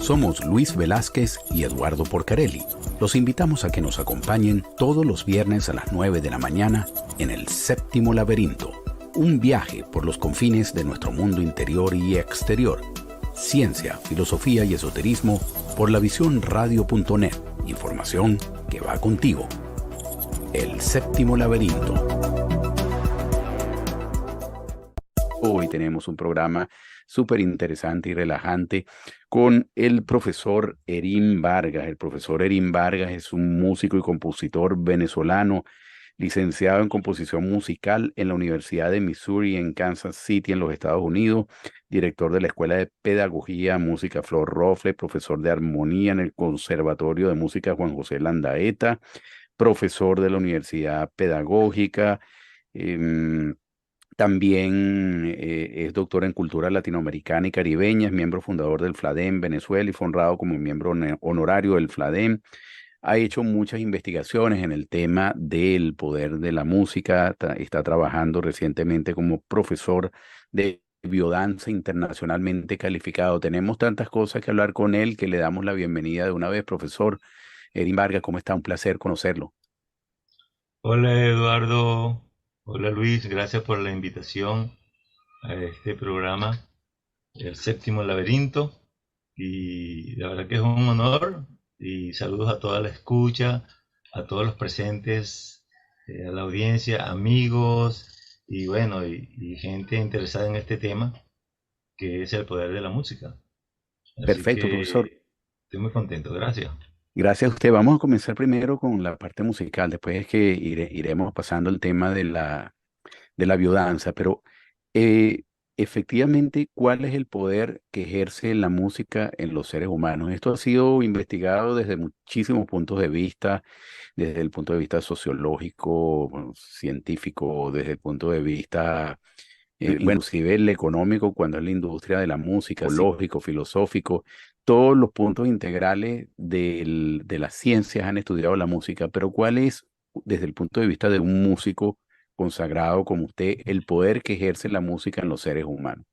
Somos Luis Velázquez y Eduardo Porcarelli. Los invitamos a que nos acompañen todos los viernes a las 9 de la mañana en El Séptimo Laberinto. Un viaje por los confines de nuestro mundo interior y exterior. Ciencia, filosofía y esoterismo por lavisiónradio.net. Información que va contigo. El Séptimo Laberinto. Hoy tenemos un programa súper interesante y relajante con el profesor Herim Vargas. El profesor Herim Vargas es un músico y compositor venezolano, licenciado en composición musical en la Universidad de Missouri en Kansas City, en los Estados Unidos, director de la Escuela de Pedagogía Música Flor Rofle, profesor de armonía en el Conservatorio de Música Juan José Landaeta, profesor de la Universidad Pedagógica. También es doctor en cultura latinoamericana y caribeña, es miembro fundador del FLADEM Venezuela y fue honrado como miembro honorario del FLADEM. Ha hecho muchas investigaciones en el tema del poder de la música. Está trabajando recientemente como profesor de biodanza internacionalmente calificado. Tenemos tantas cosas que hablar con él que le damos la bienvenida de una vez, profesor Herim Vargas. ¿Cómo está? Un placer conocerlo. Hola Eduardo, hola Luis, gracias por la invitación a este programa, El Séptimo Laberinto, y la verdad que es un honor y saludos a toda la escucha, a todos los presentes, a la audiencia, amigos y bueno, y gente interesada en este tema que es el poder de la música. Así Perfecto, profesor. que estoy muy contento, gracias. Gracias a usted. Vamos a comenzar primero con la parte musical. Después es que iremos pasando el tema de la biodanza. Pero eh, efectivamente, ¿cuál es el poder que ejerce la música en los seres humanos? Esto ha sido investigado desde muchísimos puntos de vista, desde el punto de vista sociológico, bueno, científico, desde el punto de vista, bueno, inclusive el económico, cuando es la industria de la música, lógico, filosófico. Todos los puntos integrales de las ciencias han estudiado la música, pero ¿cuál es, desde el punto de vista de un músico consagrado como usted, el poder que ejerce la música en los seres humanos?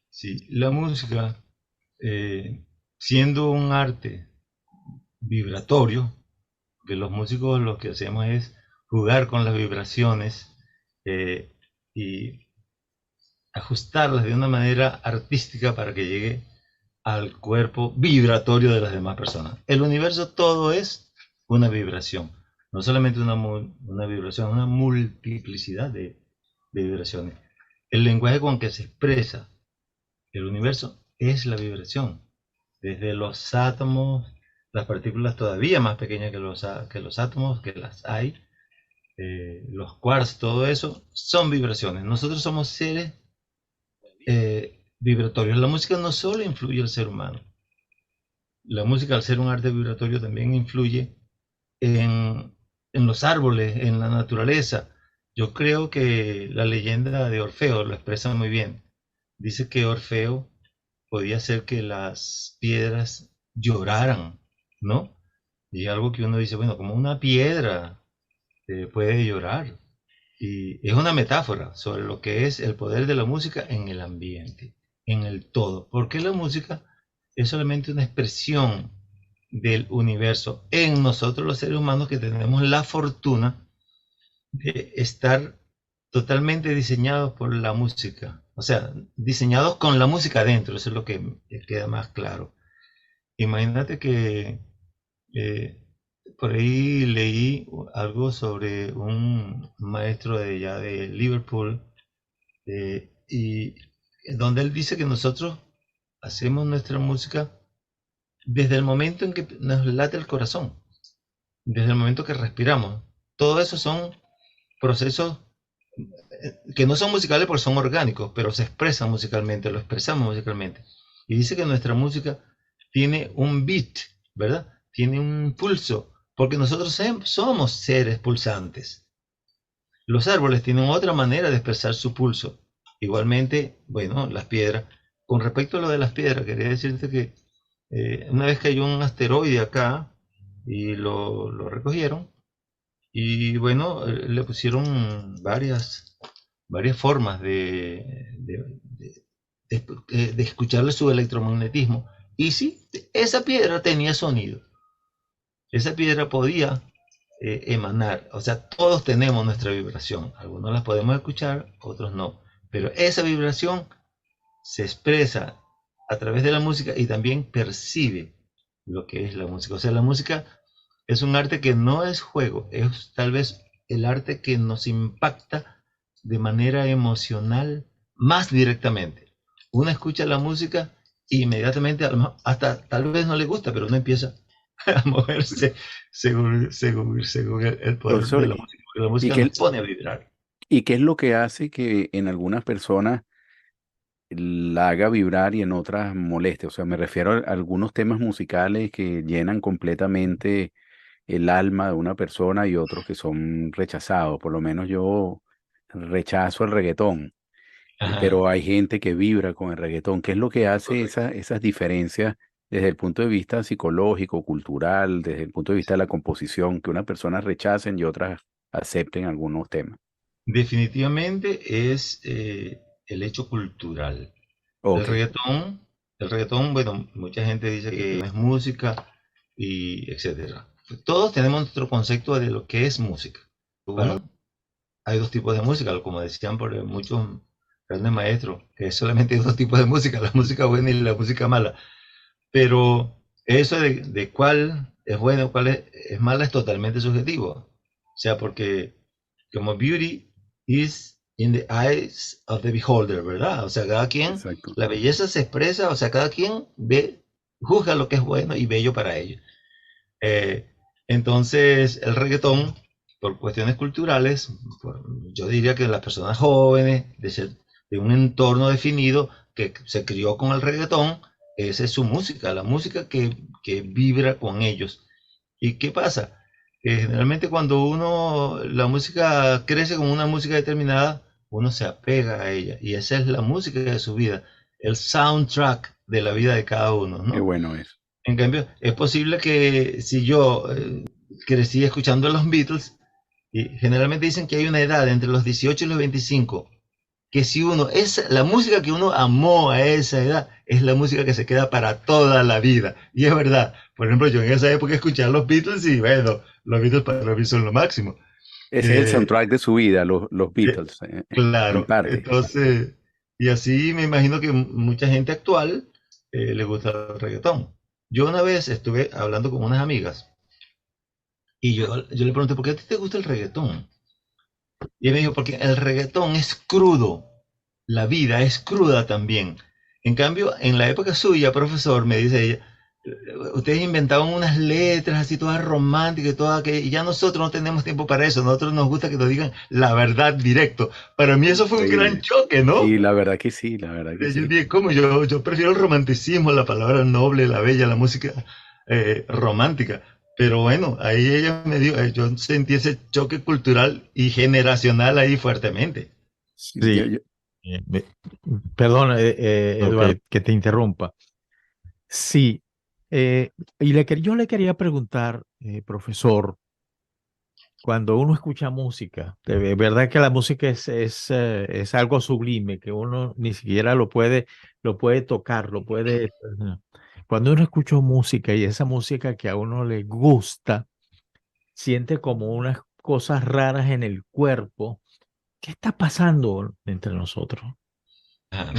Sí, la música, siendo un arte vibratorio, que los músicos lo que hacemos es jugar con las vibraciones eh, y ajustarlas de una manera artística para que llegue al cuerpo vibratorio de las demás personas. El universo todo es una vibración, no solamente una vibración, una multiplicidad de vibraciones. El lenguaje con que se expresa el universo es la vibración, desde los átomos, las partículas todavía más pequeñas que los átomos, que las hay, los quarks, todo eso son vibraciones. Nosotros somos seres vibratorios. La música no solo influye al ser humano, la música al ser un arte vibratorio también influye en los árboles, en la naturaleza. Yo creo que la leyenda de Orfeo lo expresa muy bien. Dice que Orfeo podía hacer que las piedras lloraran, ¿no? Y algo que uno dice, bueno, como una piedra puede llorar. Y es una metáfora sobre lo que es el poder de la música en el ambiente, en el todo. Porque la música es solamente una expresión del universo en nosotros los seres humanos que tenemos la fortuna de estar totalmente diseñados por la música. O sea, diseñados con la música adentro, eso es lo que queda más claro. Imagínate que eh, por ahí leí algo sobre un maestro de allá de Liverpool, y donde él dice que nosotros hacemos nuestra música desde el momento en que nos late el corazón, desde el momento que respiramos. Todo eso son procesos que no son musicales porque son orgánicos, pero se expresan musicalmente, lo expresamos musicalmente. Y dice que nuestra música tiene un beat, ¿verdad? Tiene un pulso, porque nosotros somos seres pulsantes. Los árboles tienen otra manera de expresar su pulso. Igualmente, bueno, las piedras. Con respecto a lo de las piedras, quería decirte que una vez cayó un asteroide acá y lo recogieron y bueno, le pusieron varias formas de escucharle su electromagnetismo Y sí, esa piedra tenía sonido. Esa piedra podía emanar. O sea, todos tenemos nuestra vibración. Algunos las podemos escuchar, otros no. Pero esa vibración se expresa a través de la música y también percibe lo que es la música. O sea, la música es un arte que no es juego, es tal vez el arte que nos impacta de manera emocional más directamente. Uno escucha la música e inmediatamente, hasta tal vez no le gusta, pero uno empieza a moverse según el poder de Profesor, la música. Porque la ¿y música nos qué, pone a vibrar. y qué es lo que hace que en algunas personas la haga vibrar y en otras moleste? O sea, me refiero a algunos temas musicales que llenan completamente el alma de una persona y otros que son rechazados. Por lo menos yo rechazo el reggaetón, Ajá. pero hay gente que vibra con el reggaetón. ¿Qué es lo que hace esas diferencias desde el punto de vista psicológico, cultural, desde el punto de vista de la composición, que unas personas rechacen y otras acepten algunos temas? Definitivamente es el hecho cultural. El Ok, reggaetón, el reggaetón, bueno, mucha gente dice que no es música y etcétera. Todos tenemos nuestro concepto de lo que es música. Bueno, hay dos tipos de música, como decían por muchos grandes maestros, que solamente hay dos tipos de música, la música buena y la música mala. Pero eso de cuál es bueno, cuál es mala, es totalmente subjetivo. O sea, porque como beauty is in the eyes of the beholder, ¿verdad? O sea, cada quien, exacto. la belleza se expresa, o sea, cada quien ve, juzga lo que es bueno y bello para ellos. Eh, entonces, el reggaetón, por cuestiones culturales, yo diría que las personas jóvenes, de un entorno definido, que se crió con el reggaetón, esa es su música, la música que vibra con ellos. ¿Y qué pasa? Que generalmente cuando la música crece con una música determinada, uno se apega a ella. Y esa es la música de su vida, el soundtrack de la vida de cada uno, Qué ¿no? bueno es. En cambio, es posible que si yo crecí escuchando a los Beatles, y generalmente dicen que hay una edad entre los 18 y los 25, que si uno, es la música que uno amó a esa edad, es la música que se queda para toda la vida. Y es verdad. Por ejemplo, yo en esa época escuchaba a los Beatles y bueno, los Beatles para mí son lo máximo. Ese es el Eh, soundtrack de su vida, los eh, Beatles, en claro, parte. entonces, y así me imagino que mucha gente actual le gusta el reggaetón. Yo una vez estuve hablando con unas amigas y yo le pregunté, ¿por qué a ti te gusta el reggaetón? Y ella me dijo, porque el reggaetón es crudo, la vida es cruda también. En cambio, en la época suya, profesor, me dice ella, ustedes inventaban unas letras así todas románticas y todas que y ya nosotros no tenemos tiempo para eso, nosotros nos gusta que nos digan la verdad directo. Para mí eso fue un gran Increíble. choque, ¿no? Sí, la verdad que sí, la verdad que Yo sí. dije, ¿cómo? Yo prefiero el romanticismo, la palabra noble, la bella, la música romántica. Pero bueno, ahí ella me dio, yo sentí ese choque cultural y generacional ahí fuertemente. Yo, Sí, yo- me- perdón, ok. Eduardo, que te interrumpa. Sí, yo le quería preguntar, profesor, cuando uno escucha música, de verdad que la música es algo sublime, que uno ni siquiera lo puede tocar, lo puede... Cuando uno escucha música y esa música que a uno le gusta, siente como unas cosas raras en el cuerpo. ¿Qué está pasando entre nosotros? Ajá.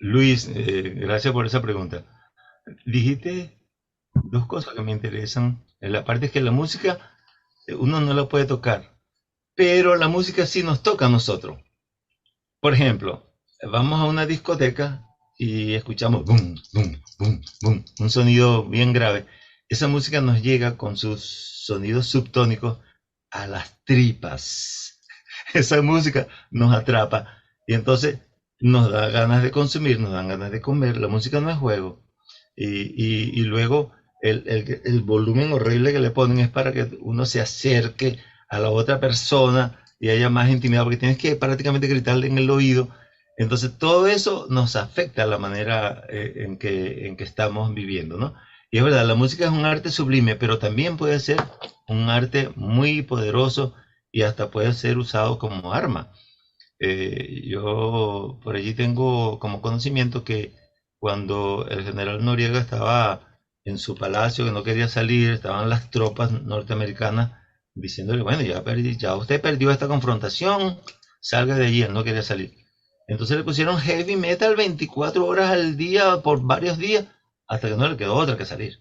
Luis, gracias por esa pregunta. Dijiste dos cosas que me interesan. La parte es que la música uno no la puede tocar, pero la música sí nos toca a nosotros. Por ejemplo, vamos a una discoteca y escuchamos boom, boom, boom, boom, un sonido bien grave. Esa música nos llega con sus sonidos subtónicos a las tripas. Esa música nos atrapa y entonces nos da ganas de consumir, nos dan ganas de comer. La música no es juego. Y luego el volumen horrible que le ponen es para que uno se acerque a la otra persona y haya más intimidad, porque tienes que prácticamente gritarle en el oído. Entonces todo eso nos afecta a la manera en que estamos viviendo, ¿no? Y es verdad, la música es un arte sublime, pero también puede ser un arte muy poderoso y hasta puede ser usado como arma. Yo por allí tengo como conocimiento que cuando el general Noriega estaba en su palacio, que no quería salir, estaban las tropas norteamericanas diciéndole, bueno, ya usted perdió esta confrontación, salga de allí, él no quería salir. Entonces le pusieron heavy metal 24 horas al día por varios días, hasta que no le quedó otra que salir.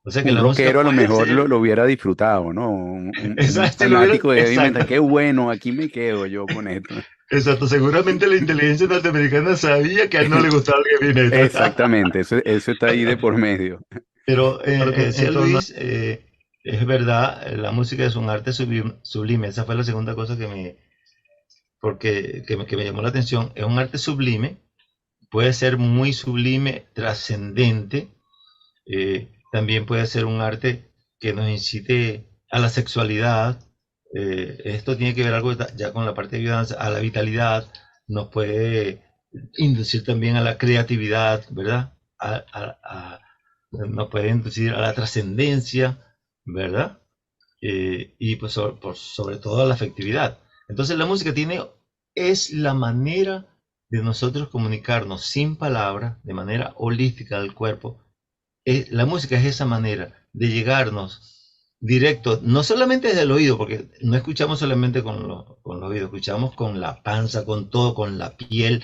O sea que Un la música rockero a lo puede mejor ser, lo hubiera disfrutado, ¿no? Un exacto, lo hubiera, fanático de heavy metal, exacto, qué bueno, aquí me quedo yo con esto. exacto, seguramente la inteligencia norteamericana sabía que a él no le gustaba el heavy metal. Exactamente, eso está ahí de por medio. Pero Lo que decía en torno Luis, es verdad, la música es un arte sublime. Esa fue la segunda cosa que me llamó la atención. Es un arte sublime, puede ser muy sublime, trascendente. También puede ser un arte que nos incite a la sexualidad. Esto tiene que ver algo ya con la parte de ayudanza, a la vitalidad. Nos puede inducir también a la creatividad, ¿verdad? Nos puede inducir a la trascendencia, ¿verdad? Y pues sobre todo a la afectividad. Entonces la música es la manera de nosotros comunicarnos sin palabras, de manera holística al cuerpo. La música es esa manera de llegarnos directo, no solamente desde el oído, porque no escuchamos solamente con los oídos, escuchamos con la panza, con todo, con la piel,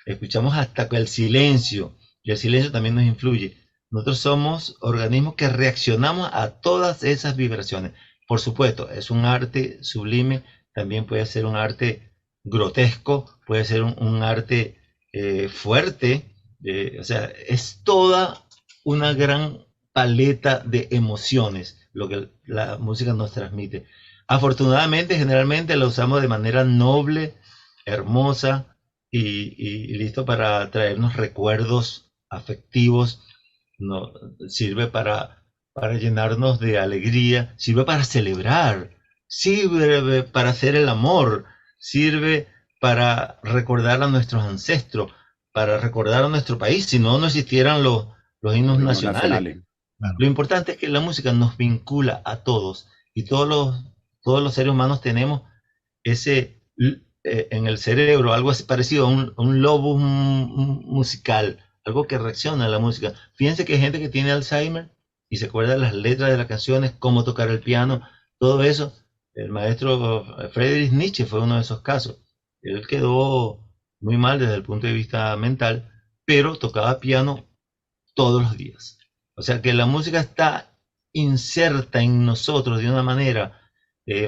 escuchamos hasta con el silencio, y el silencio también nos influye. Nosotros somos organismos que reaccionamos a todas esas vibraciones. Por supuesto, es un arte sublime, también puede ser un arte grotesco, puede ser un arte fuerte, o sea, es toda una gran paleta de emociones lo que la música nos transmite. Afortunadamente, generalmente la usamos de manera noble, hermosa y listo para traernos recuerdos afectivos. No, sirve para llenarnos de alegría, sirve para celebrar, sirve para hacer el amor, sirve para recordar a nuestros ancestros, para recordar a nuestro país, si no existieran los himnos los himnos nacionales. nacionales. Claro. Lo importante es que la música nos vincula a todos y todos los seres humanos tenemos ese en el cerebro, algo así parecido a un lobo musical, algo que reacciona a la música. Fíjense que hay gente que tiene Alzheimer y se acuerda de las letras de las canciones, cómo tocar el piano, todo eso. El maestro Friedrich Nietzsche fue uno de esos casos. Él quedó muy mal desde el punto de vista mental, pero tocaba piano todos los días. O sea que la música está inserta en nosotros de una manera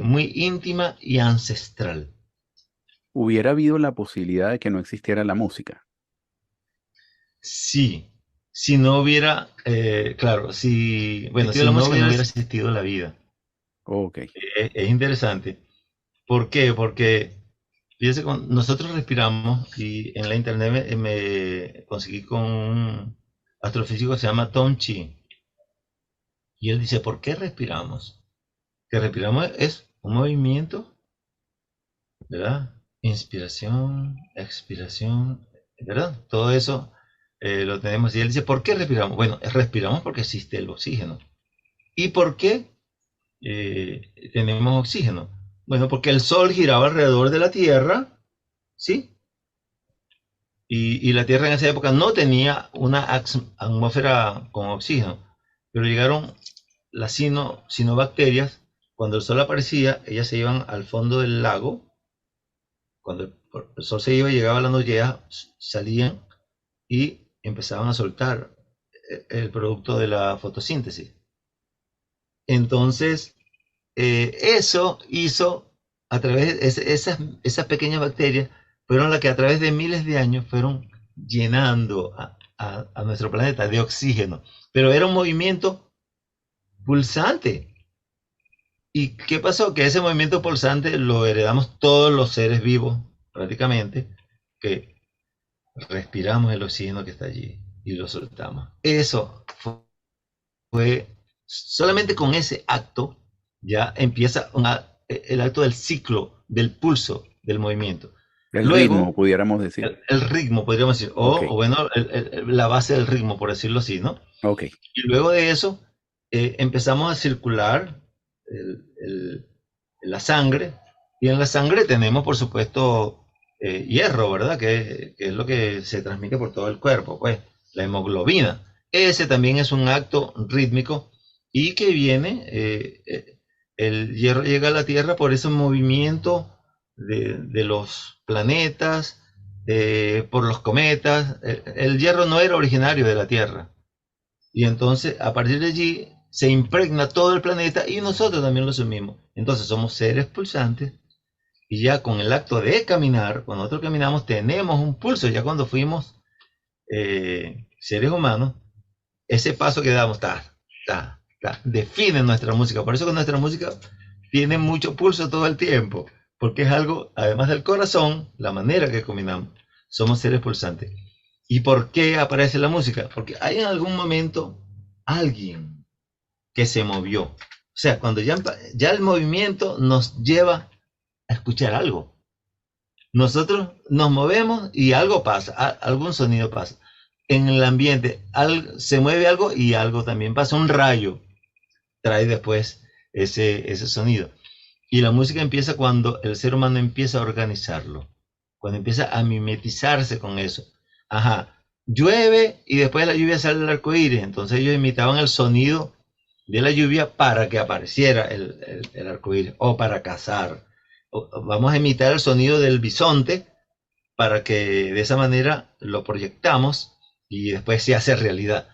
muy íntima y ancestral. Hubiera habido la posibilidad de que no existiera la música. Sí, si no hubiera, claro, si la música no hubiera existido la vida. Ok. Es interesante. ¿Por qué? Porque fíjense, nosotros respiramos y en la internet me conseguí con un astrofísico que se llama Tom Chi. Y él dice, ¿por qué respiramos? Que respiramos es un movimiento, ¿verdad? Inspiración, expiración, ¿verdad? Todo eso lo tenemos. Y él dice, ¿por qué respiramos? Bueno, respiramos porque existe el oxígeno. ¿Y por qué tenemos oxígeno? Bueno, porque el Sol giraba alrededor de la Tierra, ¿sí? Y la Tierra en esa época no tenía una atmósfera con oxígeno, pero llegaron las cianobacterias. Cuando el Sol aparecía, ellas se iban al fondo del lago. Cuando el Sol se iba y llegaba la noche, salían y empezaban a soltar el producto de la fotosíntesis. Entonces, eso hizo, a través de esas pequeñas bacterias, fueron las que a través de miles de años fueron llenando a nuestro planeta de oxígeno. Pero era un movimiento pulsante. ¿Y qué pasó? Que ese movimiento pulsante lo heredamos todos los seres vivos, prácticamente, que respiramos el oxígeno que está allí y lo soltamos. Eso fue solamente con ese acto, ya empieza el acto del ciclo, del pulso, del movimiento. Luego, ritmo, pudiéramos decir. El ritmo, podríamos decir, okay. o bueno, la base del ritmo, por decirlo así, ¿no? Ok. Y luego de eso, empezamos a circular la sangre, y en la sangre tenemos, por supuesto, hierro, ¿verdad? Que es lo que se transmite por todo el cuerpo, pues. la hemoglobina. Ese también es un acto rítmico y que viene, el hierro llega a la Tierra por ese movimiento de los planetas, por los cometas. El hierro no era originario de la Tierra. Y entonces, a partir de allí, se impregna todo el planeta y nosotros también lo asumimos. Entonces, somos seres pulsantes y ya con el acto de caminar, cuando nosotros caminamos, tenemos un pulso. Ya cuando fuimos seres humanos, ese paso que damos, define nuestra música. Por eso que nuestra música tiene mucho pulso todo el tiempo, porque es algo, además del corazón, la manera que caminamos. Somos seres pulsantes. ¿Y por qué aparece la música? Porque hay en algún momento alguien que se movió. O sea, cuando ya el movimiento nos lleva a escuchar algo. Nosotros nos movemos y algo pasa, algún sonido pasa. En el ambiente se mueve algo y algo también pasa. Un rayo trae después ese sonido. Y la música empieza cuando el ser humano empieza a organizarlo, cuando empieza a mimetizarse con eso. Ajá, llueve y después de la lluvia sale el arco iris. Entonces ellos imitaban el sonido de la lluvia para que apareciera el arco iris, o para cazar. Vamos a imitar el sonido del bisonte para que de esa manera lo proyectamos y después se hace realidad.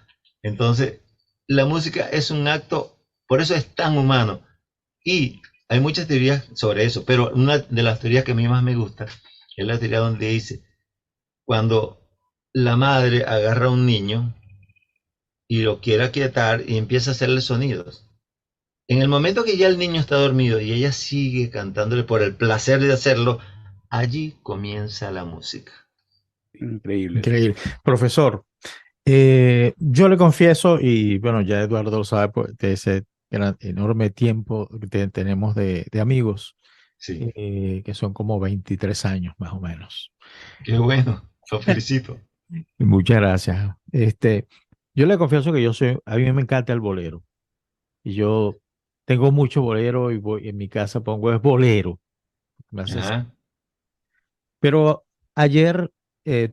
Entonces, la música es un acto, por eso es tan humano. Y hay muchas teorías sobre eso, pero una de las teorías que a mí más me gusta es la teoría donde dice, cuando la madre agarra a un niño y lo quiere aquietar y empieza a hacerle sonidos. En el momento que ya el niño está dormido y ella sigue cantándole por el placer de hacerlo, allí comienza la música. Increíble. Increíble. Profesor, yo le confieso, y bueno, ya Eduardo lo sabe, pues, de ese enorme tiempo que tenemos de amigos, Sí, que son como 23 años más o menos. qué bueno, lo felicito. Muchas gracias. Yo le confieso que a mí me encanta el bolero. Y yo tengo mucho bolero y en mi casa pongo es bolero. Ajá. Pero ayer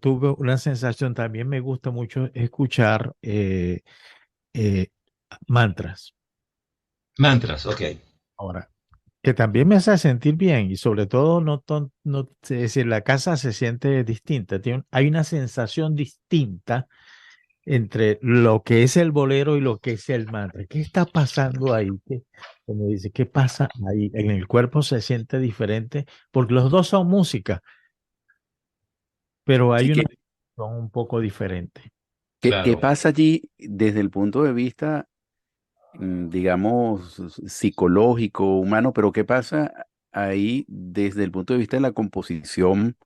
tuve una sensación, también me gusta mucho escuchar eh, mantras. Mantras, ok. Ahora, que también me hace sentir bien y sobre todo es decir, la casa se siente distinta. Hay una sensación distinta entre lo que es el bolero y lo que es el mantra. ¿Qué está pasando ahí? Como dice, ¿qué pasa ahí? En el cuerpo se siente diferente porque los dos son música, pero hay Sí, una son un poco diferente. ¿qué Claro. pasa allí desde el punto de vista, digamos, psicológico, humano, pero qué pasa ahí desde el punto de vista de la composición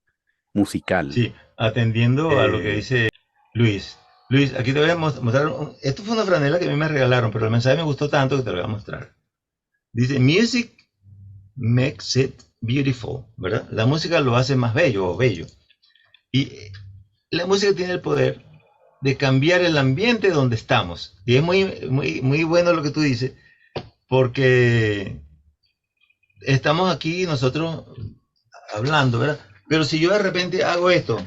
musical? Sí, atendiendo a lo que Eh, dice Luis. Luis, aquí te voy a mostrar. Esto fue una franela que a mí me regalaron, pero el mensaje me gustó tanto que te lo voy a mostrar. Dice, music makes it beautiful, ¿verdad? La música lo hace más bello o bello. Y la música tiene el poder de cambiar el ambiente donde estamos. Y es muy bueno lo que tú dices, porque estamos aquí nosotros hablando, ¿verdad? Pero si yo de repente hago esto,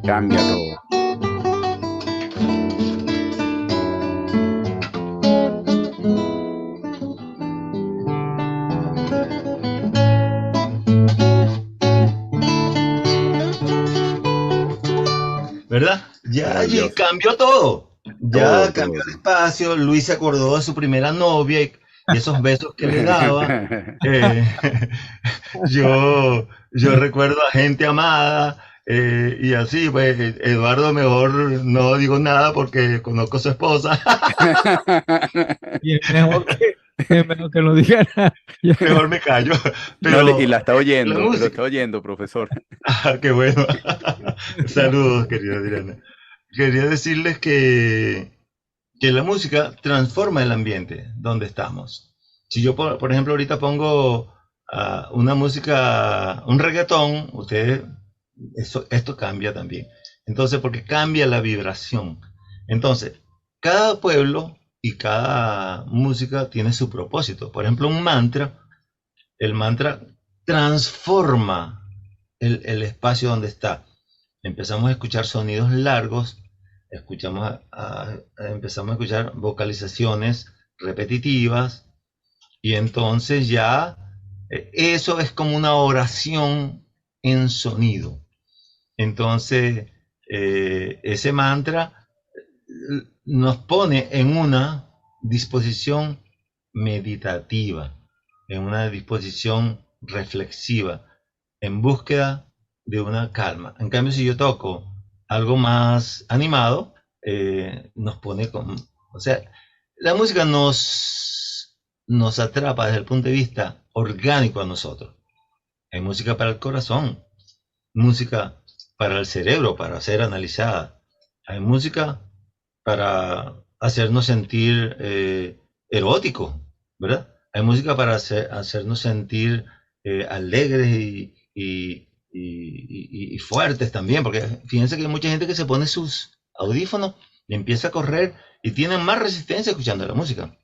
Cambia todo. ¿verdad? Ya allí Maravilloso. cambió todo. Todo, Ya cambió todo. el espacio. Luis se acordó de su primera novia y esos besos que le daba. Eh, yo recuerdo a gente amada y así, pues Eduardo mejor no digo nada porque conozco a su esposa. Y es mejor que lo digan. Mejor me callo. No, y Pero la está la oyendo, lo música. está oyendo, profesor. Qué bueno. Saludos, querida Adriana. Quería decirles que la música transforma el ambiente donde estamos. Si yo, por ejemplo, ahorita pongo una música, un reggaetón, esto cambia también. Entonces, porque cambia la vibración. Entonces, cada pueblo y cada música tiene su propósito. Por ejemplo, el mantra transforma el espacio donde está. Empezamos a escuchar sonidos largos, empezamos a escuchar vocalizaciones repetitivas, y entonces ya eso es como una oración en sonido. Entonces, ese mantra nos pone en una disposición meditativa, en una disposición reflexiva, en búsqueda de una calma. En cambio, si yo toco algo más animado, nos pone como... O sea, la música nos atrapa desde el punto de vista orgánico a nosotros. Hay música para el corazón, música para el cerebro, para ser analizada. Hay música para hacernos sentir eróticos, ¿verdad? Hay música para hacernos sentir alegres y fuertes también, porque fíjense que hay mucha gente que se pone sus audífonos y empieza a correr y tienen más resistencia escuchando la música.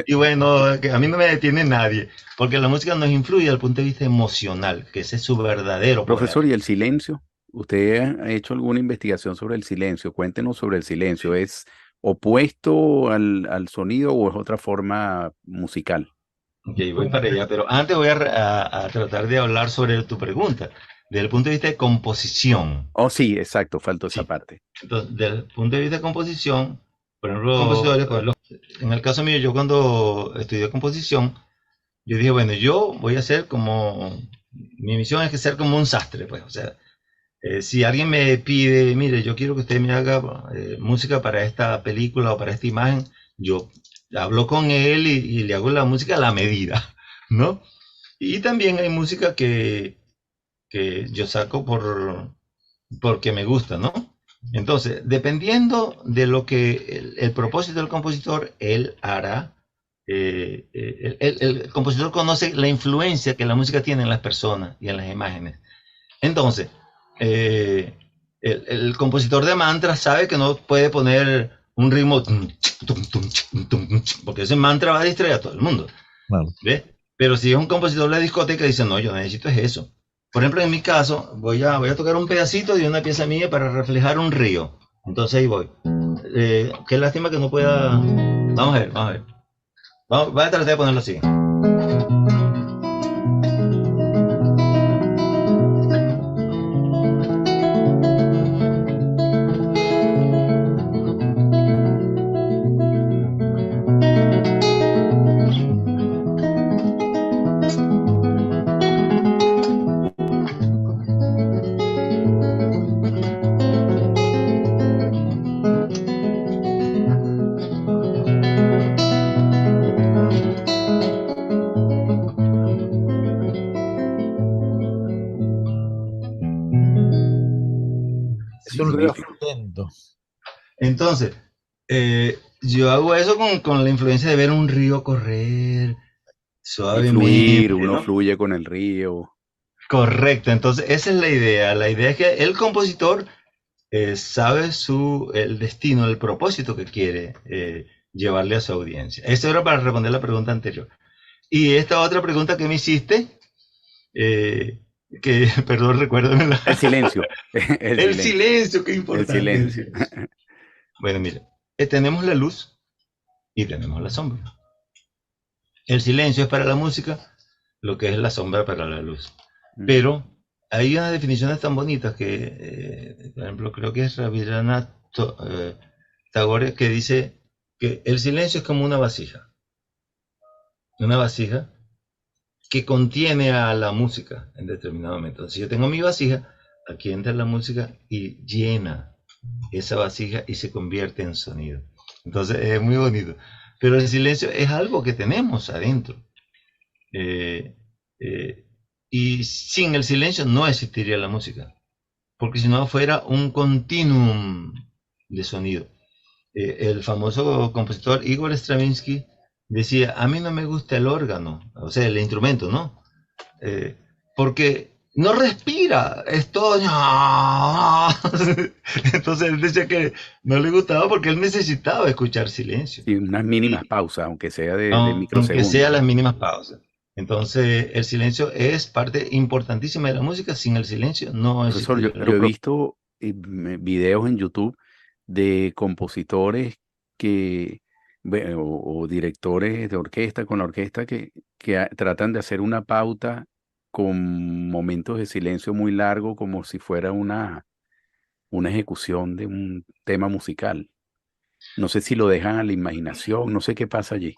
Y bueno, que a mí no me detiene nadie, porque la música nos influye desde el punto de vista emocional, que ese es su verdadero Profesor, poder. ¿y el silencio? ¿Usted ha hecho alguna investigación sobre el silencio? Cuéntenos sobre el silencio. ¿Es opuesto al sonido o es otra forma musical? Ok, voy para allá, pero antes voy a tratar de hablar sobre tu pregunta, desde el punto de vista de composición. Oh, sí, exacto, faltó esa Sí. parte. Entonces, desde el punto de vista de composición, por ejemplo, compositores, pues, en el caso mío, yo cuando estudié composición, yo dije, bueno, yo voy a hacer como, mi misión es que ser como un sastre, pues, o sea, si alguien me pide, mire, yo quiero que usted me haga música para esta película o para esta imagen, yo hablo con él y le hago la música a la medida, ¿no? Y también hay música que yo saco porque me gusta, ¿no? Entonces, dependiendo de lo que el propósito del compositor, él hará. El compositor conoce la influencia que la música tiene en las personas y en las imágenes. Entonces, el compositor de mantras sabe que no puede poner un ritmo, porque ese mantra va a distraer a todo el mundo. Claro. ¿Ves? Pero si es un compositor de discoteca, dice, no, yo necesito es eso. Por ejemplo, en mi caso, voy a tocar un pedacito de una pieza mía para reflejar un río. Entonces ahí voy. Qué lástima que no pueda... Vamos a ver, vamos a ver. Voy a tratar de ponerlo así. Es un río fluyendo. Entonces, yo hago eso con la influencia de ver un río correr suavemente. Fluir, uno ¿no? fluye con el río. Correcto, entonces esa es la idea. La idea es que el compositor sabe el destino, el propósito que quiere llevarle a su audiencia. Esto era para responder la pregunta anterior. Y esta otra pregunta que me hiciste, que, perdón, recuérdamela. El silencio. El silencio, qué importante. El silencio. Bueno, mire, tenemos la luz y tenemos la sombra. El silencio es para la música lo que es la sombra para la luz. Pero hay unas definiciones tan bonitas que, por ejemplo, creo que es Rabindranath Tagore, que dice que el silencio es como una vasija que contiene a la música en determinado momento. Entonces, si yo tengo mi vasija, aquí entra la música y llena esa vasija y se convierte en sonido. Entonces, es muy bonito. Pero el silencio es algo que tenemos adentro. Y sin el silencio no existiría la música, porque si no fuera un continuum de sonido. El famoso compositor Igor Stravinsky decía, a mí no me gusta el órgano, o sea, el instrumento, ¿no? Porque no respira, es todo. Entonces él decía que no le gustaba porque él necesitaba escuchar silencio, Y unas mínimas y pausas, aunque sea de aunque sea microsegundos. las mínimas pausas. Entonces el silencio es parte importantísima de la música, sin el silencio no Profesor, existiría. yo he visto videos en YouTube de compositores que, o directores de orquesta con la orquesta que tratan de hacer una pauta con momentos de silencio muy largo, como si fuera una ejecución de un tema musical. No sé si lo dejan a la imaginación, no sé qué pasa allí.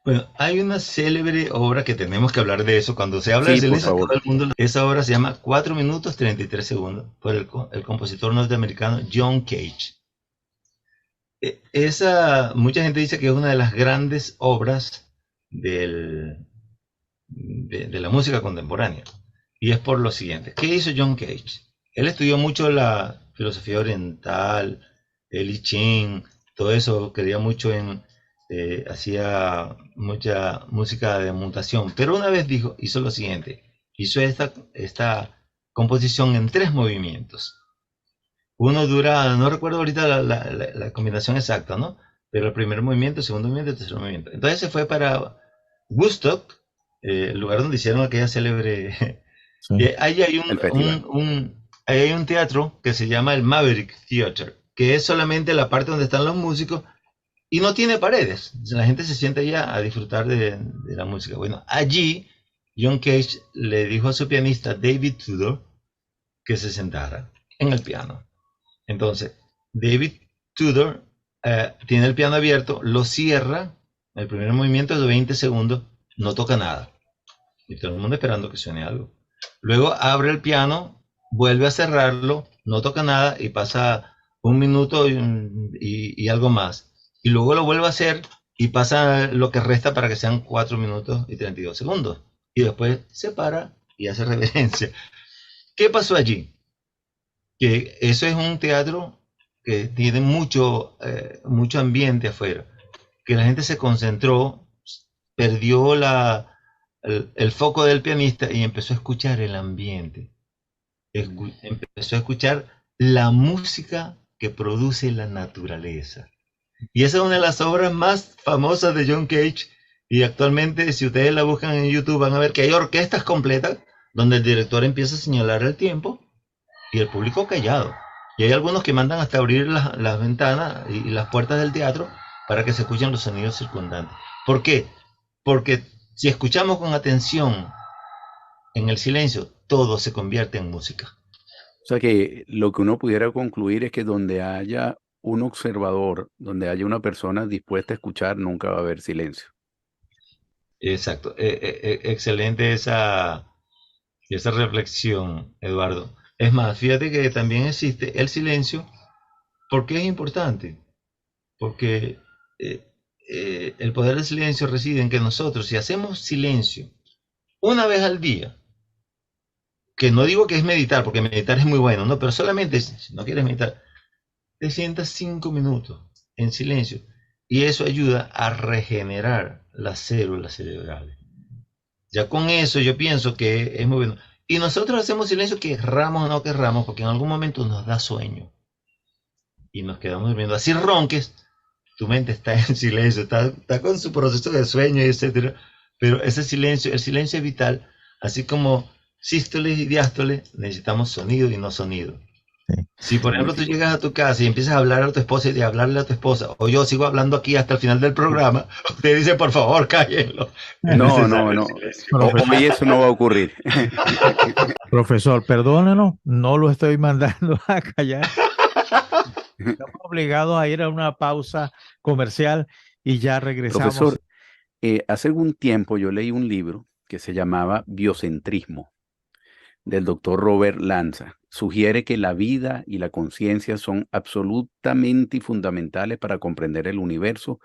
Bueno, hay una célebre obra que tenemos que hablar de eso. Cuando se habla de Sí, por silencio, todo favor. el mundo. Esa obra se llama 4 minutos 33 segundos por el compositor norteamericano John Cage. Mucha gente dice que es una de las grandes obras de la música contemporánea. Y es por lo siguiente. ¿Qué hizo John Cage? Él estudió mucho la filosofía oriental, el I Ching, todo eso, creía mucho hacía mucha música de mutación. Pero una vez hizo lo siguiente. Hizo esta composición en 3 movimientos. Uno dura, no recuerdo ahorita la combinación exacta, ¿no? Pero el primer movimiento, el segundo movimiento, el tercer movimiento. Entonces se fue para Woodstock, el lugar donde hicieron aquella célebre. Sí. Ahí hay El festival. ahí hay un teatro que se llama el Maverick Theater, que es solamente la parte donde están los músicos y no tiene paredes. La gente se sienta allá a disfrutar de la música. Bueno, allí John Cage le dijo a su pianista David Tudor que se sentara en el piano. Entonces, David Tudor tiene el piano abierto, lo cierra, el primer movimiento es de 20 segundos, no toca nada. Y todo el mundo esperando que suene algo. Luego abre el piano, vuelve a cerrarlo, no toca nada y pasa 1 minuto y algo más. Y luego lo vuelve a hacer y pasa lo que resta para que sean 4 minutos y 32 segundos. Y después se para y hace reverencia. ¿Qué pasó allí? Que eso es un teatro que tiene mucho ambiente afuera, que la gente se concentró, perdió el foco del pianista y empezó a escuchar el ambiente, empezó a escuchar la música que produce la naturaleza. Y esa es una de las obras más famosas de John Cage, y actualmente si ustedes la buscan en YouTube van a ver que hay orquestas completas donde el director empieza a señalar el tiempo y el público callado. Y hay algunos que mandan hasta abrir las ventanas y las puertas del teatro para que se escuchen los sonidos circundantes. ¿Por qué? Porque si escuchamos con atención en el silencio, todo se convierte en música. O sea que lo que uno pudiera concluir es que donde haya un observador, donde haya una persona dispuesta a escuchar, nunca va a haber silencio. Exacto. Excelente esa reflexión, Eduardo. Es más, fíjate que también existe el silencio. ¿Por qué es importante? Porque el poder del silencio reside en que nosotros, si hacemos silencio una vez al día, que no digo que es meditar, porque meditar es muy bueno, no, pero solamente si no quieres meditar, te sientas 5 minutos en silencio y eso ayuda a regenerar las células cerebrales. Ya con eso yo pienso que es muy bueno. Y nosotros hacemos silencio querramos o no querramos, porque en algún momento nos da sueño y nos quedamos durmiendo. Así ronques, tu mente está en silencio, está con su proceso de sueño, etcétera. Pero ese silencio, el silencio es vital, así como sístoles y diástoles, necesitamos sonido y no sonido. Sí. Si por ejemplo tú Magnífico. llegas a tu casa y empiezas a hablar a tu esposa y de hablarle a tu esposa, o yo sigo hablando aquí hasta el final del programa, usted dice por favor cállenlo. Es No, necesario no, el no. silencio. Hoy eso no va a ocurrir. Profesor, perdónenos, no lo estoy mandando a callar. Estamos obligados a ir a una pausa comercial y ya regresamos. Profesor, hace algún tiempo yo leí un libro que se llamaba Biocentrismo, del doctor Robert Lanza. Sugiere que la vida y la conciencia son absolutamente fundamentales para comprender el universo.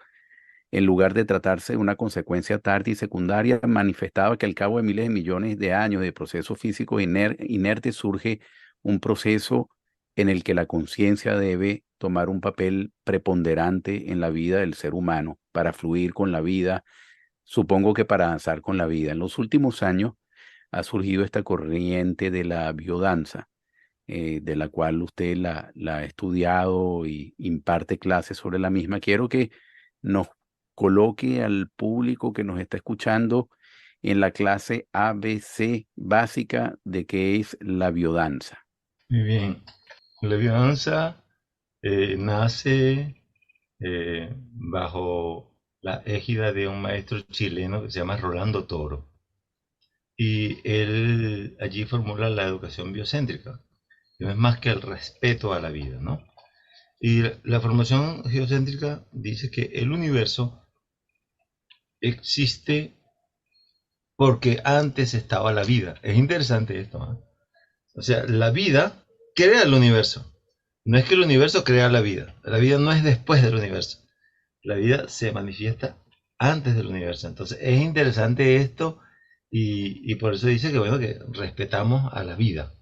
En lugar de tratarse de una consecuencia tarde y secundaria, manifestaba que al cabo de miles de millones de años de procesos físicos inertes surge un proceso en el que la conciencia debe tomar un papel preponderante en la vida del ser humano para fluir con la vida, supongo que para avanzar con la vida. En los últimos años, ha surgido esta corriente de la biodanza, de la cual usted la ha estudiado y imparte clases sobre la misma. Quiero que nos coloque al público que nos está escuchando en la clase ABC básica de qué es la biodanza. Muy bien. La biodanza nace bajo la égida de un maestro chileno que se llama Rolando Toro. Y él allí formula la educación biocéntrica, que no es más que el respeto a la vida, ¿no? Y la formación geocéntrica dice que el universo existe porque antes estaba la vida. Es interesante esto, ¿no? O sea, la vida crea el universo. No es que el universo crea la vida. La vida no es después del universo. La vida se manifiesta antes del universo. Entonces es interesante esto y por eso dice que, bueno, que respetamos a la vida,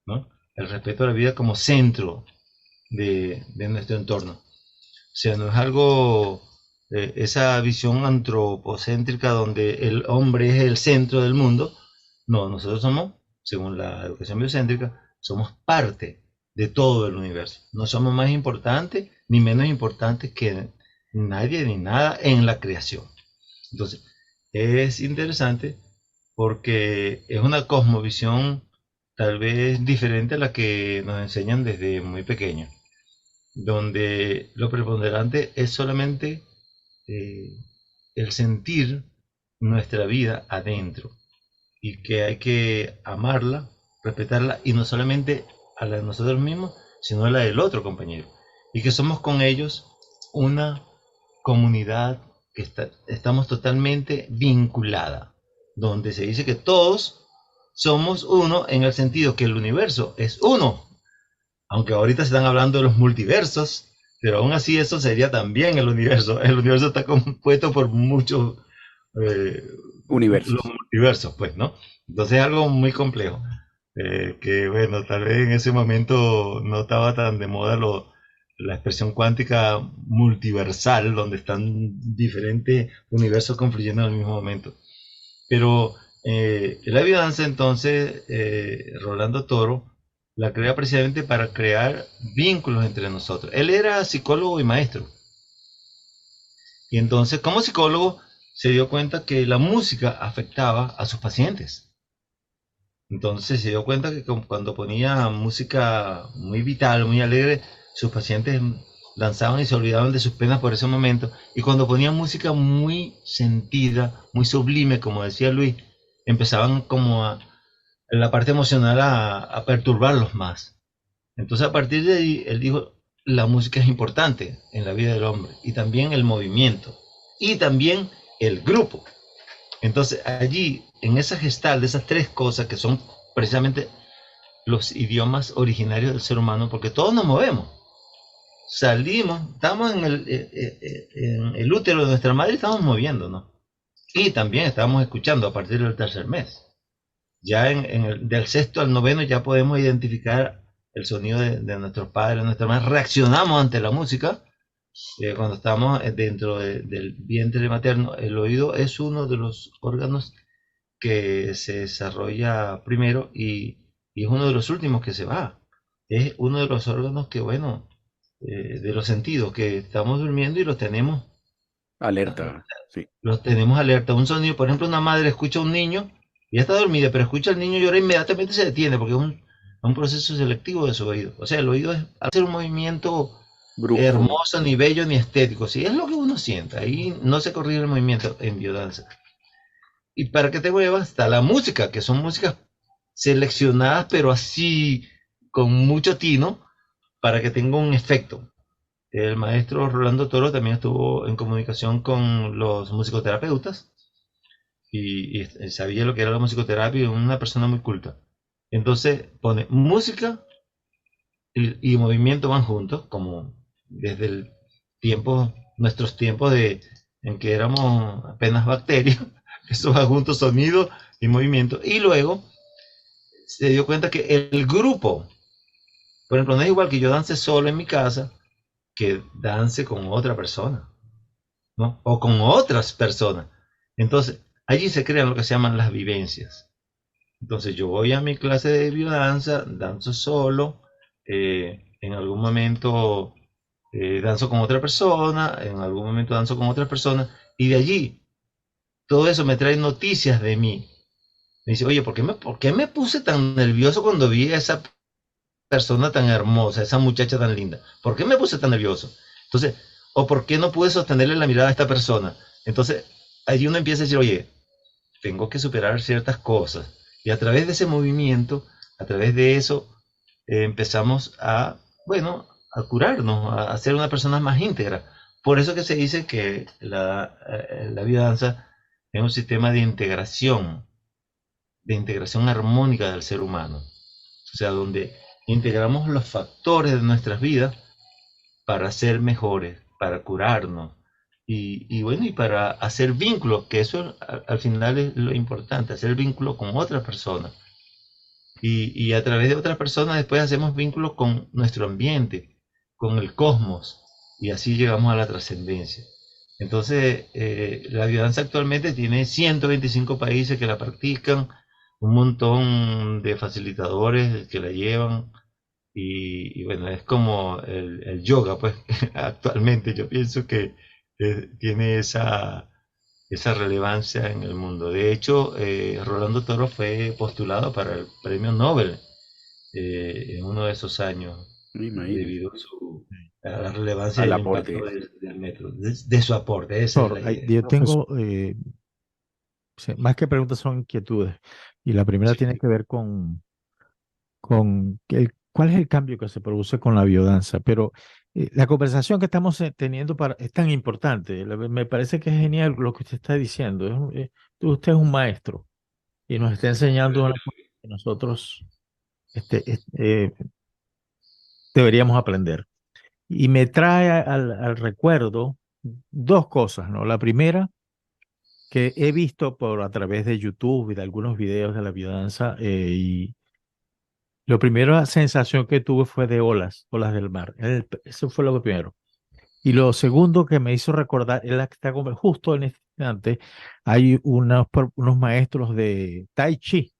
¿no? El respeto a la vida como centro de nuestro entorno. O sea, no es algo, esa visión antropocéntrica donde el hombre es el centro del mundo. No, nosotros somos, según la educación biocéntrica, somos parte de todo el universo. No somos más importantes ni menos importantes que nadie ni nada en la creación. Entonces, es interesante porque es una cosmovisión tal vez diferente a la que nos enseñan desde muy pequeños, donde lo preponderante es solamente el sentir nuestra vida adentro y que hay que amarla, respetarla y no solamente a la de nosotros mismos, sino a la del otro compañero y que somos con ellos una comunidad que estamos totalmente vinculada, donde se dice que todos somos uno en el sentido que el universo es uno, aunque ahorita se están hablando de los multiversos, pero aún así eso sería también el universo. El universo está compuesto por muchos Universos. los multiversos, pues, ¿no? Entonces es algo muy complejo, que bueno, tal vez en ese momento no estaba tan de moda la expresión cuántica multiversal, donde están diferentes universos confluyendo en el mismo momento. Pero la biodanza entonces, Rolando Toro, la crea precisamente para crear vínculos entre nosotros. Él era psicólogo y maestro. Y entonces, como psicólogo, se dio cuenta que la música afectaba a sus pacientes. Entonces se dio cuenta que cuando ponía música muy vital, muy alegre, sus pacientes danzaban y se olvidaban de sus penas por ese momento. Y cuando ponía música muy sentida, muy sublime, como decía Luis, empezaban como en la parte emocional a perturbarlos más. Entonces a partir de ahí, él dijo, la música es importante en la vida del hombre, y también el movimiento, y también el grupo. Entonces allí, en esa gestal de esas tres cosas que son precisamente los idiomas originarios del ser humano, porque todos nos movemos, salimos, estamos en el útero de nuestra madre y estamos moviéndonos. Y también estamos escuchando a partir del tercer mes. Ya del sexto al noveno ya podemos identificar el sonido de nuestros padres, de nuestras madres. Reaccionamos ante la música. Cuando estamos dentro del vientre materno, el oído es uno de los órganos que se desarrolla primero y es uno de los últimos que se va. Es uno de los órganos que, bueno, de los sentidos, que estamos durmiendo y los tenemos Alerta, sí. Los tenemos alerta. Un sonido, por ejemplo, una madre escucha a un niño y ya está dormida, pero escucha al niño llorar, inmediatamente se detiene porque es un proceso selectivo de su oído. O sea, el oído es hacer un movimiento Brusco. hermoso, ni bello, ni estético. Si es lo que uno siente, ahí no se corrige el movimiento en biodanza. Y para que te muevas está la música, que son músicas seleccionadas, pero así con mucho tino, para que tenga un efecto. El maestro Rolando Toro también estuvo en comunicación con los musicoterapeutas y sabía lo que era la musicoterapia, y una persona muy culta. Entonces pone música y movimiento van juntos, como desde el tiempo, nuestros tiempos en que éramos apenas bacterias, eso va juntos, sonido y movimiento. Y luego se dio cuenta que el grupo, por ejemplo, no es igual que yo dance solo en mi casa que dance con otra persona, ¿no? O con otras personas. Entonces, allí se crean lo que se llaman las vivencias. Entonces yo voy a mi clase de biodanza, danzo solo, en algún momento danzo con otra persona, en algún momento danzo con otra persona, y de allí todo eso me trae noticias de mí. Me dice, oye, por qué me puse tan nervioso cuando vi a esa persona tan hermosa, esa muchacha tan linda? ¿Por qué me puse tan nervioso? Entonces, o por qué no pude sostenerle la mirada a esta persona. Entonces, allí uno empieza a decir, oye, tengo que superar ciertas cosas. Y a través de ese movimiento, a través de eso, empezamos a, bueno, a curarnos, a ser una persona más íntegra. Por eso que se dice que la biodanza es un sistema de integración armónica del ser humano. O sea, donde integramos los factores de nuestras vidas para ser mejores, para curarnos y bueno, y para hacer vínculos, que eso al final es lo importante, hacer vínculos con otras personas. Y a través de otras personas después hacemos vínculos con nuestro ambiente, con el cosmos, y así llegamos a la trascendencia. Entonces, la biodanza actualmente tiene 125 países que la practican, un montón de facilitadores que la llevan, y bueno, es como el yoga, pues actualmente yo pienso que tiene esa relevancia en el mundo. De hecho, Rolando Toro fue postulado para el premio Nobel en uno de esos años, Imagínese, debido a la relevancia y al el impacto aporte. del método, de su aporte, esa es Profesor, la idea. yo Profesor, tengo, más que preguntas son inquietudes. Y la primera Sí, tiene que ver con cuál es el cambio que se produce con la biodanza. Pero la conversación que estamos teniendo es tan importante. Me parece que es genial lo que usted está diciendo. Usted es un maestro y nos está enseñando una cosa que nosotros deberíamos aprender. Y me trae al recuerdo dos cosas, ¿no? La primera, que he visto por a través de YouTube y de algunos videos de la biodanza, y lo primero, la sensación que tuve fue de olas, olas del mar. Eso fue lo primero. Y lo segundo que me hizo recordar es la que está como justo en este instante, hay unos maestros de Tai Chi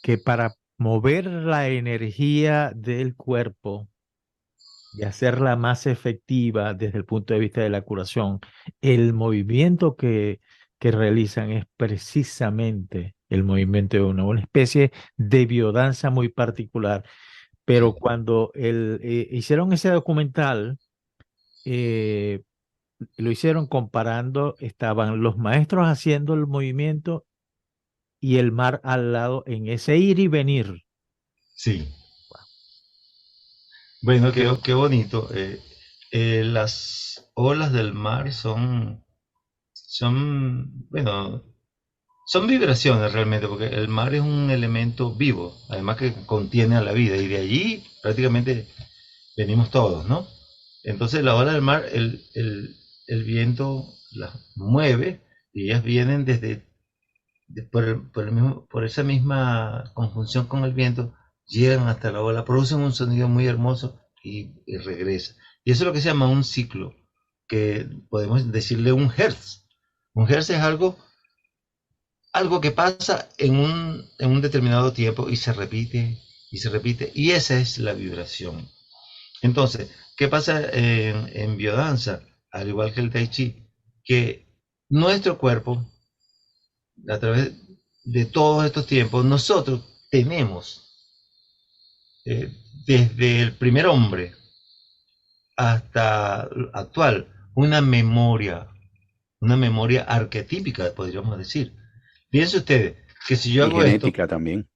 que para mover la energía del cuerpo y hacerla más efectiva desde el punto de vista de la curación, el movimiento que realizan es precisamente el movimiento de una especie de biodanza muy particular. Pero sí, cuando hicieron ese documental, eh, lo hicieron comparando, estaban los maestros haciendo el movimiento y el mar al lado en ese ir y venir. sí. Bueno, qué bonito. Las olas del mar bueno, son vibraciones realmente, porque el mar es un elemento vivo, además que contiene a la vida, y de allí prácticamente venimos todos, ¿no? Entonces la ola del mar, el viento las mueve y ellas vienen por esa misma conjunción con el viento, llegan hasta la ola, producen un sonido muy hermoso y regresa. Y eso es lo que se llama un ciclo, que podemos decirle un hertz. Un hertz es algo que pasa en un determinado tiempo y se repite y se repite, y esa es la vibración. Entonces, ¿qué pasa en biodanza? Al igual que el tai chi, que nuestro cuerpo, a través de todos estos tiempos, nosotros tenemos, eh, desde el primer hombre hasta actual, una memoria arquetípica, podríamos decir. Fíjense ustedes que si yo y hago esto, genética también.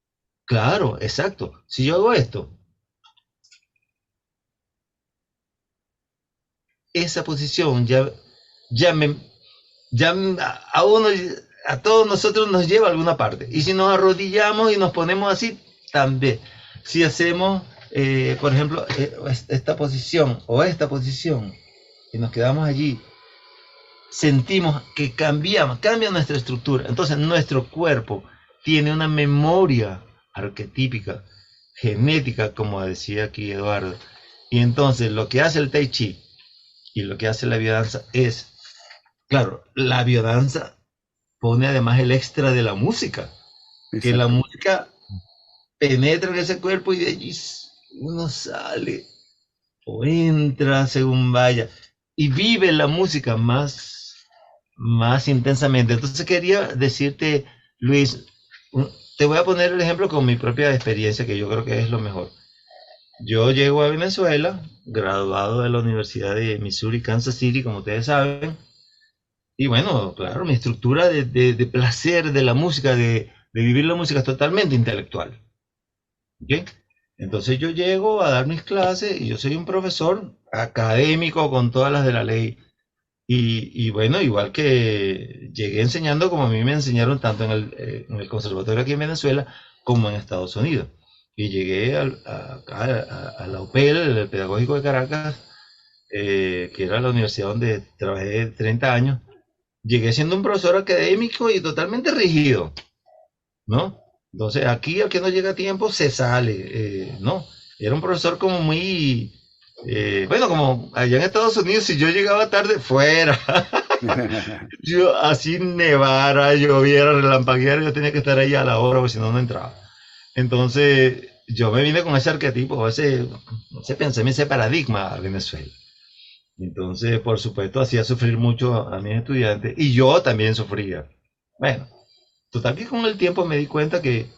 claro, exacto, si yo hago esto, esa posición ya me, ya a uno, a todos nosotros nos lleva a alguna parte. Y si nos arrodillamos y nos ponemos así, también. Si hacemos, por ejemplo, esta posición o esta posición, y nos quedamos allí, sentimos que cambia nuestra estructura. Entonces nuestro cuerpo tiene una memoria arquetípica, genética, como decía aquí Eduardo. Y entonces lo que hace el Tai Chi y lo que hace la biodanza es, claro, la biodanza pone además el extra de la música. que la exacto. música penetra en ese cuerpo y de allí uno sale o entra según vaya y vive la música más intensamente. Entonces quería decirte, Luis, te voy a poner el ejemplo con mi propia experiencia, que yo creo que es lo mejor. Yo llego a Venezuela, graduado de la Universidad de Missouri, Kansas City, como ustedes saben, y bueno, claro, mi estructura de placer de la música, de vivir la música es totalmente intelectual. ¿Ok? Entonces yo llego a dar mis clases y yo soy un profesor académico con todas las de la ley. Y bueno, igual que llegué enseñando como a mí me enseñaron tanto en el conservatorio aquí en Venezuela como en Estados Unidos. Y llegué a la UPEL, el Pedagógico de Caracas, que era la universidad donde trabajé 30 años. Llegué siendo un profesor académico y totalmente rígido, ¿no? Entonces aquí el que no llega a tiempo se sale, ¿no? Era un profesor como muy, bueno, como allá en Estados Unidos, si yo llegaba tarde, fuera. Yo así nevara, lloviera, relampagueara, yo tenía que estar ahí a la hora, porque si no, no entraba. Entonces, yo me vine con ese arquetipo, ese pensamiento, ese paradigma a Venezuela. Entonces, por supuesto, hacía sufrir mucho a mis estudiantes y yo también sufría. Bueno, total que con el tiempo me di cuenta que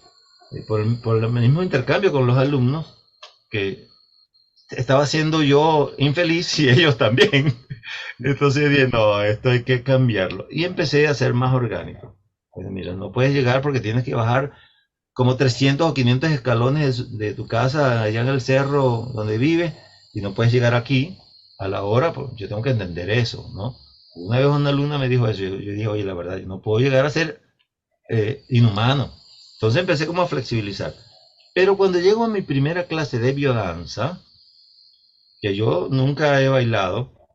por el mismo intercambio con los alumnos, que estaba siendo yo infeliz y ellos también. Entonces dije, no, esto hay que cambiarlo. Y empecé a ser más orgánico. Pues mira, no puedes llegar porque tienes que bajar como 300 o 500 escalones de tu casa allá en el cerro donde vives y no puedes llegar aquí a la hora, pues yo tengo que entender eso, ¿no? Una vez una alumna me dijo eso, yo dije, oye, la verdad, yo no puedo llegar a ser inhumano. Entonces empecé como a flexibilizar. Pero cuando llego a mi primera clase de biodanza, que yo nunca he bailado,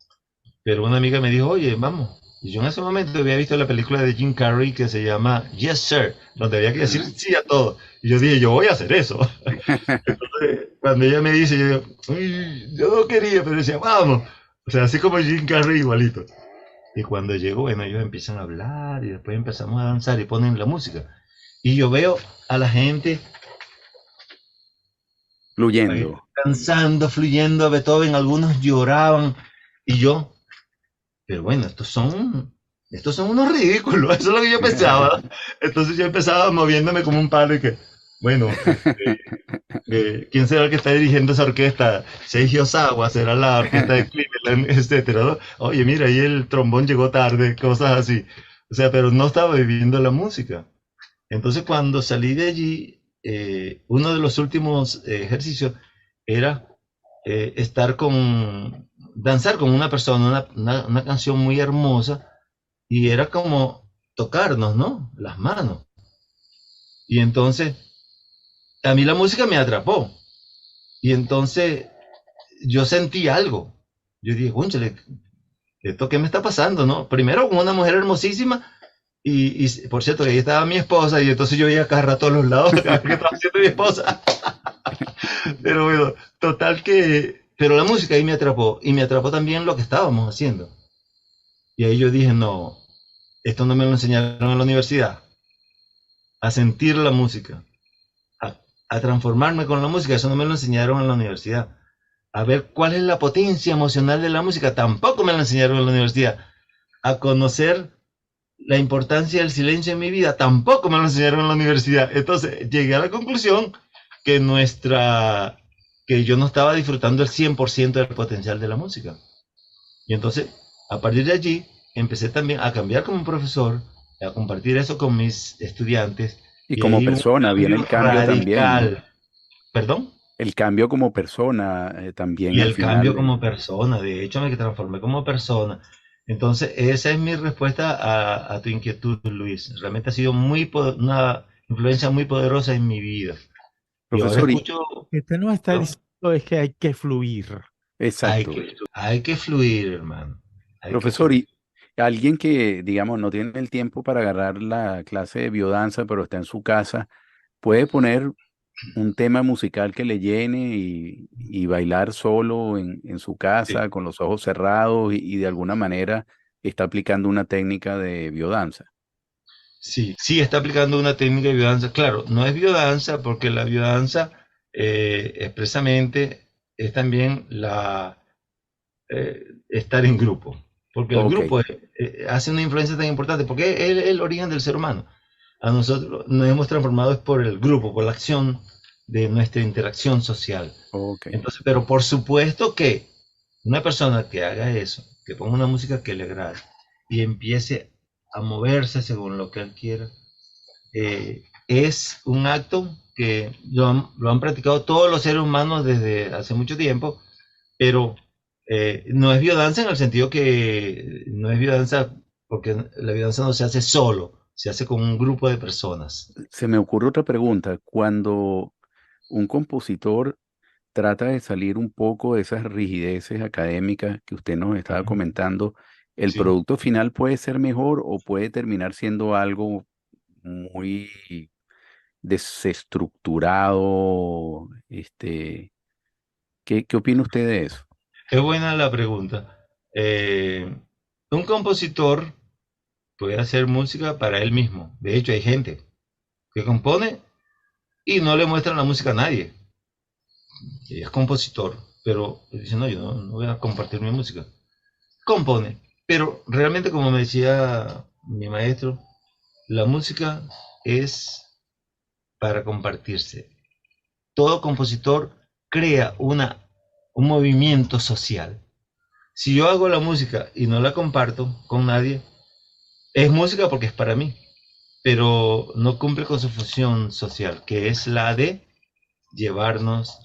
pero una amiga me dijo, oye, vamos. Y yo en ese momento había visto la película de Jim Carrey que se llama Yes, Sir, donde había que decir sí a todo. Y yo dije, yo voy a hacer eso. Entonces, cuando ella me dice, yo digo, uy, yo no quería, pero decía, vamos. O sea, así como Jim Carrey igualito. Y cuando llego, bueno, ellos empiezan a hablar y después empezamos a danzar y ponen la música. Y yo veo a la gente Fluyendo. danzando, fluyendo a Beethoven, algunos lloraban. Y yo, pero bueno, estos son unos ridículos, eso es lo que yo pensaba. Entonces yo empezaba moviéndome como un palo y que, bueno, ¿quién será el que está dirigiendo esa orquesta? Seiji Ozawa, será la orquesta de Cleveland, etcétera, ¿no? Oye, mira, ahí el trombón llegó tarde, cosas así. O sea, pero no estaba viviendo la música. Entonces cuando salí de allí, uno de los últimos ejercicios era danzar con una persona, una canción muy hermosa, y era como tocarnos, ¿no? Las manos. Y entonces, a mí la música me atrapó. Y entonces, yo sentí algo. Yo dije, cónchale, ¿esto qué me está pasando, no? Primero con una mujer hermosísima, y por cierto, que ahí estaba mi esposa, y entonces yo veía cada rato a todos los lados, que estaba haciendo mi esposa. Pero bueno, total que, pero la música ahí me atrapó, y me atrapó también lo que estábamos haciendo. Y ahí yo dije, no, esto no me lo enseñaron en la universidad, a sentir la música, a, a transformarme con la música, eso no me lo enseñaron en la universidad. A ver cuál es la potencia emocional de la música, tampoco me lo enseñaron en la universidad. A conocer la importancia del silencio en mi vida, tampoco me lo enseñaron en la universidad. Entonces llegué a la conclusión que que yo no estaba disfrutando el 100% del potencial de la música. Y entonces, a partir de allí, empecé también a cambiar como profesor, a compartir eso con mis estudiantes, Y y como ahí hubo un persona, viene cambio el cambio también, ¿no? radical. ¿Perdón? El cambio como persona también Y al el cambio final. como persona, de hecho me transformé como persona. Entonces, esa es mi respuesta a tu inquietud, Luis. Realmente ha sido una influencia muy poderosa en mi vida. Y ahora Profesor, escucho, Que usted nos está ¿no? diciendo es que hay que fluir. exacto. Hay que fluir, hermano. Hay que Profesor, fluir. y alguien que, digamos, no tiene el tiempo para agarrar la clase de biodanza, pero está en su casa, puede poner un tema musical que le llene y bailar solo en su Sí. casa con los ojos cerrados y de alguna manera está aplicando una técnica de biodanza. Sí, sí está aplicando una técnica de biodanza. Claro, no es biodanza porque la biodanza expresamente es también estar en grupo. Porque el Ok, grupo hace una influencia tan importante porque es el origen del ser humano. A nosotros nos hemos transformado es por el grupo, por la acción de nuestra interacción social. ok. Entonces, pero por supuesto que una persona que haga eso, que ponga una música que le agrade y empiece a moverse según lo que él quiera, es un acto que lo han practicado todos los seres humanos desde hace mucho tiempo, pero no es biodanza en el sentido que no es biodanza porque la biodanza no se hace solo, se hace con un grupo de personas. Se me ocurre otra pregunta. Cuando un compositor trata de salir un poco de esas rigideces académicas que usted nos estaba comentando, ¿el Sí. producto final puede ser mejor o puede terminar siendo algo muy desestructurado? ¿Qué opina usted de eso? Es buena la pregunta. Eh, un compositor puede hacer música para él mismo. De hecho, hay gente que compone y no le muestra la música a nadie. Y es compositor, pero dice, no, yo no voy a compartir mi música. Compone, pero realmente, como me decía mi maestro, la música es para compartirse. Todo compositor crea un movimiento social. Si yo hago la música y no la comparto con nadie, es música porque es para mí, pero no cumple con su función social, que es la de llevarnos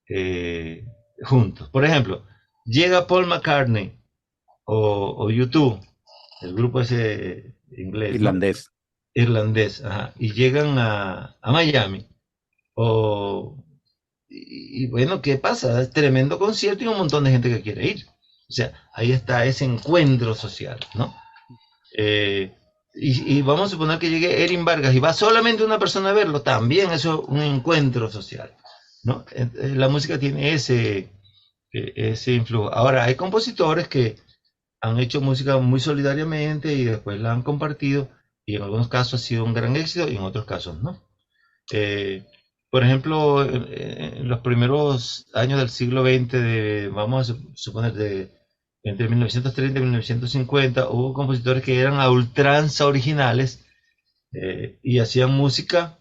eh, juntos. Por ejemplo, llega Paul McCartney o U2, el grupo ese inglés, ¿no? Irlandés. Irlandés, ajá, y llegan a Miami. O, bueno, ¿qué pasa? Es tremendo concierto y un montón de gente que quiere ir. O sea, ahí está ese encuentro social, ¿no? Eh, y vamos a suponer que llegue Erin Vargas y va solamente una persona a verlo, también eso es un encuentro social, ¿no? La música tiene ese influjo. Ahora, hay compositores que han hecho música muy solidariamente y después la han compartido y en algunos casos ha sido un gran éxito y en otros casos no. Eh, por ejemplo, en los primeros años del siglo XX, vamos a suponer, entre 1930 y 1950, hubo compositores que eran a ultranza originales y hacían música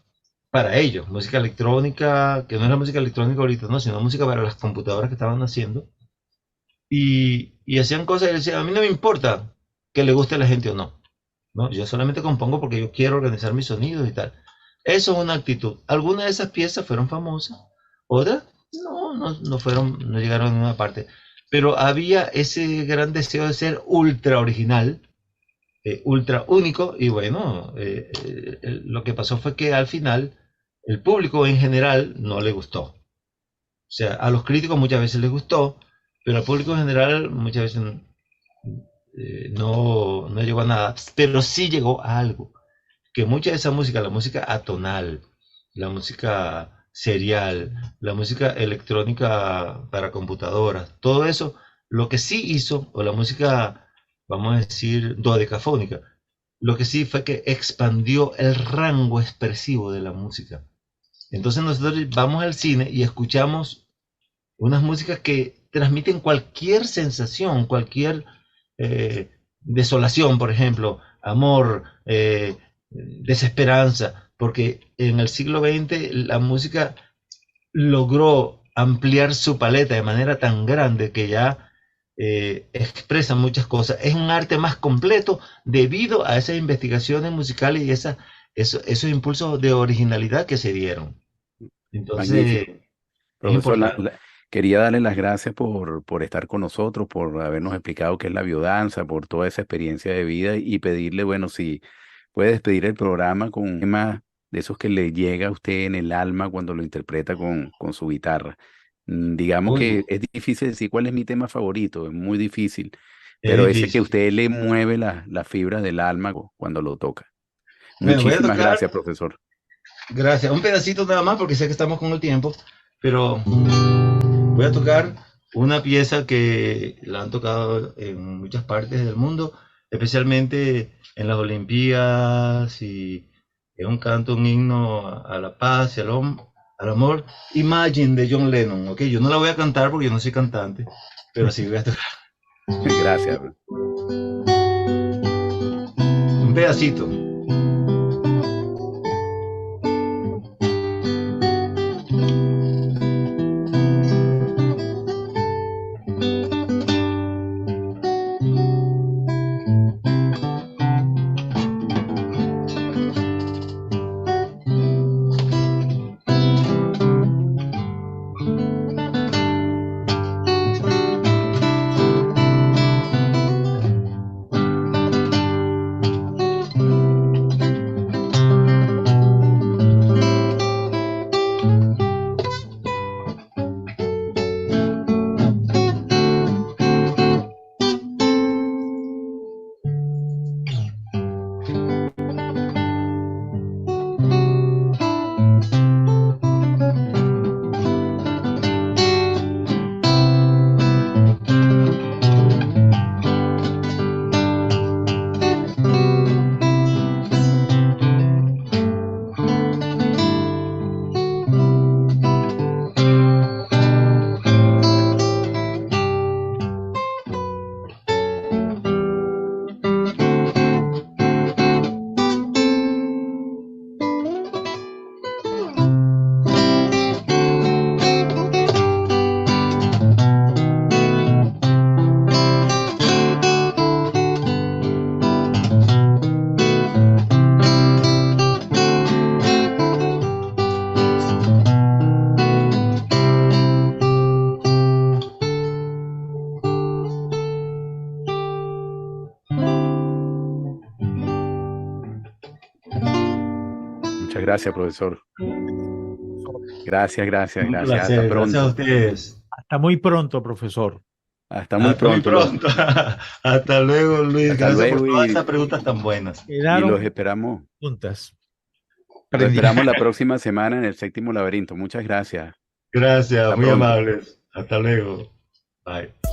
para ellos, música electrónica, que no era música electrónica ahorita, no, sino música para las computadoras que estaban haciendo. Y hacían cosas y decían, a mí no me importa que le guste a la gente o no, ¿no? Yo solamente compongo porque yo quiero organizar mis sonidos y tal. Eso es una actitud. Algunas de esas piezas fueron famosas, otras no fueron, no llegaron a ninguna parte. Pero había ese gran deseo de ser ultra original, ultra único, y bueno, lo que pasó fue que al final el público en general no le gustó. O sea, a los críticos muchas veces les gustó, pero al público en general muchas veces no llegó a nada, pero sí llegó a algo que mucha de esa música, la música atonal, la música serial, la música electrónica para computadoras, todo eso, lo que sí hizo, o la música, vamos a decir, dodecafónica, lo que sí fue que expandió el rango expresivo de la música. Entonces nosotros vamos al cine y escuchamos unas músicas que transmiten cualquier sensación, cualquier desolación, por ejemplo, amor, desesperanza, porque en el siglo XX la música logró ampliar su paleta de manera tan grande que ya expresa muchas cosas. Es un arte más completo debido a esas investigaciones musicales y esos impulsos de originalidad que se dieron. Entonces, Magnífico. es Profesor, importante. quería darle las gracias por estar con nosotros, por habernos explicado qué es la biodanza, por toda esa experiencia de vida y pedirle, bueno, si puede despedir el programa con un tema de esos que le llega a usted en el alma cuando lo interpreta con su guitarra. Digamos Uy, que es difícil decir cuál es mi tema favorito, es muy difícil, es pero ese que a difícil. usted le mueve las fibras del alma cuando lo toca. Bueno, voy a Muchísimas tocar, gracias, profesor. gracias, un pedacito nada más porque sé que estamos con el tiempo, pero voy a tocar una pieza que la han tocado en muchas partes del mundo especialmente en las Olimpiadas, y es un canto, un himno a la paz y al amor. Imagine de John Lennon, ¿ok? Yo no la voy a cantar porque yo no soy cantante, pero sí voy a tocar Gracias. un pedacito. Muchas gracias, profesor. Gracias, gracias, Un gracias. Hasta placer, gracias a pronto. ustedes. Hasta muy pronto, profesor. Hasta muy Hasta muy pronto. pronto. Hasta luego, Luis. Hasta Gracias por luego todas y esas preguntas tan buenas. los Quedaron esperamos. juntas. Los esperamos la próxima semana en el Séptimo Laberinto. Muchas gracias. Gracias, Hasta muy pronto. amables. Hasta luego. Bye.